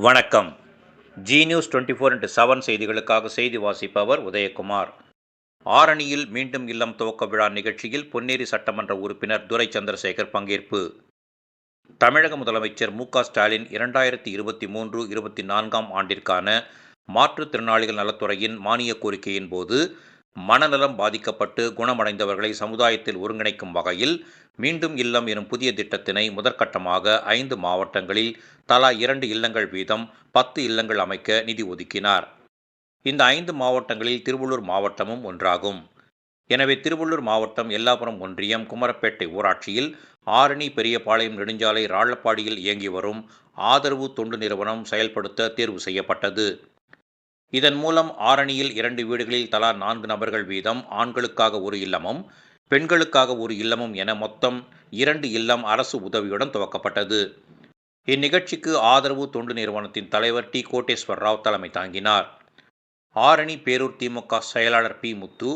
வணக்கம். G news 24x7 செய்திகளுக்காக செய்தி வாசிப்பவர் உதயகுமார். ஆரணியில் மீண்டும் இல்லம் துவக்க விழா நிகழ்ச்சியில் பொன்னேரி சட்டமன்ற உறுப்பினர் துரை சந்திரசேகர் பங்கேற்பு. தமிழக முதலமைச்சர் மு.க.ஸ்டாலின் 2023-24 ஆண்டிற்கான மாற்றுத்திறனாளிகள் நலத்துறையின் மானிய கோரிக்கையின் போது மனநலம் பாதிக்கப்பட்டு குணமடைந்தவர்களை சமுதாயத்தில் ஒருங்கிணைக்கும் வகையில் மீண்டும் இல்லம் எனும் புதிய திட்டத்தினை முதற்கட்டமாக 5 மாவட்டங்களில் தலா 2 இல்லங்கள் வீதம் 10 இல்லங்கள் அமைக்க நிதி ஒதுக்கினார். இந்த 5 மாவட்டங்களில் திருவள்ளூர் மாவட்டமும் ஒன்றாகும். எனவே திருவள்ளூர் மாவட்டம் எல்லாபுரம் ஒன்றியம் குமரப்பேட்டை ஊராட்சியில் ஆரணி பெரியபாளையம் நெடுஞ்சாலை ராழப்பாடியில் இயங்கி வரும் ஆதரவு தொண்டு நிறுவனம் செயல்படுத்த தேர்வு செய்யப்பட்டது. இதன் மூலம் ஆரணியில் 2 வீடுகளில் தலா 4 நபர்கள் வீதம் ஆண்களுக்காக ஒரு இல்லமும் பெண்களுக்காக ஒரு இல்லமும் என மொத்தம் 2 இல்லம் அரசு உதவியுடன் துவக்கப்பட்டது. இந்நிகழ்ச்சிக்கு ஆதரவு தொண்டு நிறுவனத்தின் தலைவர் டி. கோட்டேஸ்வர் ராவ் தலைமை தாங்கினார். ஆரணி பேரூர் திமுக செயலாளர் பி. முத்து,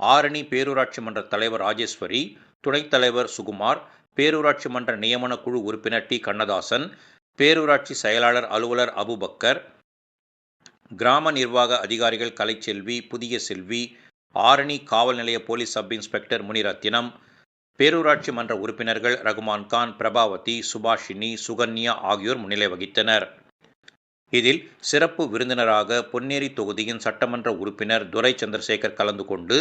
ஆரணி பேரூராட்சி மன்ற தலைவர் ராஜேஸ்வரி, துணைத் தலைவர் சுகுமார், பேரூராட்சி மன்ற நியமன குழு உறுப்பினர் டி. கண்ணதாசன், பேரூராட்சி செயலாளர் அலுவலர் அபுபக்கர், கிராம நிர்வாக அதிகாரிகள் கலைச்செல்வி, புதிய செல்வி, ஆரணி காவல் நிலைய போலீஸ் சப் இன்ஸ்பெக்டர் முனிரத்தினம், பேரூராட்சி மன்ற உறுப்பினர்கள் ரகுமான்கான், பிரபாவதி, சுபாஷினி, சுகன்யா ஆகியோர் முன்னிலை வகித்தனர். இதில் சிறப்பு விருந்தினராக பொன்னேரி தொகுதியின் சட்டமன்ற உறுப்பினர் துரை சந்திரசேகர் கலந்து கொண்டு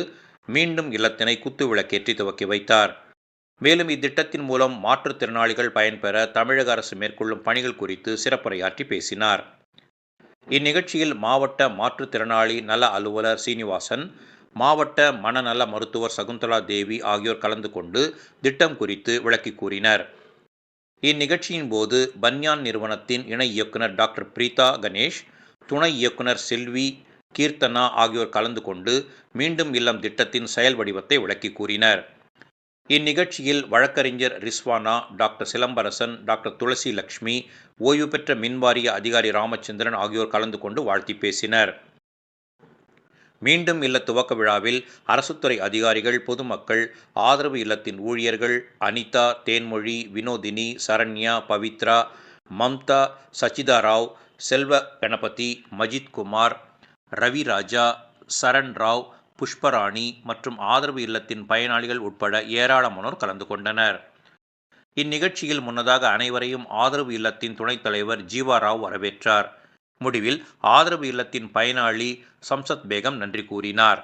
மீண்டும் இல்லத்தினை குத்துவிளக்கேற்றி துவக்கி வைத்தார். மேலும் இத்திட்டத்தின் மூலம் மாற்றுத்திறனாளிகள் பயன்பெற தமிழக அரசு மேற்கொள்ளும் பணிகள் குறித்து சிறப்புரையாற்றி பேசினார். இந்நிகழ்ச்சியில் மாவட்ட மாற்றுத்திறனாளி நல அலுவலர் சீனிவாசன், மாவட்ட மனநல மருத்துவர் சகுந்தலா தேவி ஆகியோர் கலந்து கொண்டு திட்டம் குறித்து விளக்கி கூறினர். இந்நிகழ்ச்சியின் போது பன்யான் நிறுவனத்தின் இணை இயக்குனர் டாக்டர் பிரீதா கணேஷ், துணை இயக்குனர் செல்வி, கீர்த்தனா ஆகியோர் கலந்து கொண்டு மீண்டும் இல்லம் திட்டத்தின் செயல் வடிவத்தை விளக்கி கூறினர். இந்நிகழ்ச்சியில் வழக்கறிஞர் ரிஸ்வானா, டாக்டர் சிலம்பரசன், டாக்டர் துளசி லட்சுமி, ஓய்வு பெற்ற மின்வாரிய அதிகாரி ராமச்சந்திரன் ஆகியோர் கலந்து கொண்டு வாழ்த்தி பேசினர். மீண்டும் இல்ல துவக்க விழாவில் அரசுத்துறை அதிகாரிகள், பொதுமக்கள், ஆதரவு இல்லத்தின் ஊழியர்கள் அனிதா, தேன்மொழி, வினோதினி, சரண்யா, பவித்ரா, மம்தா, சச்சிதா ராவ், செல்வ கணபதி, மஜித் குமார், ரவிராஜா, சரண் ராவ், புஷ்பராணி மற்றும் ஆதரவு இல்லத்தின் பயனாளிகள் உட்பட ஏராளமானோர் கலந்து கொண்டனர். இந்நிகழ்ச்சியில் முன்னதாக அனைவரையும் ஆதரவு இல்லத்தின் துணைத் தலைவர் ஜீவா ராவ் வரவேற்றார். முடிவில் ஆதரவு இல்லத்தின் பயனாளி சம்சத் பேகம் நன்றி கூறினார்.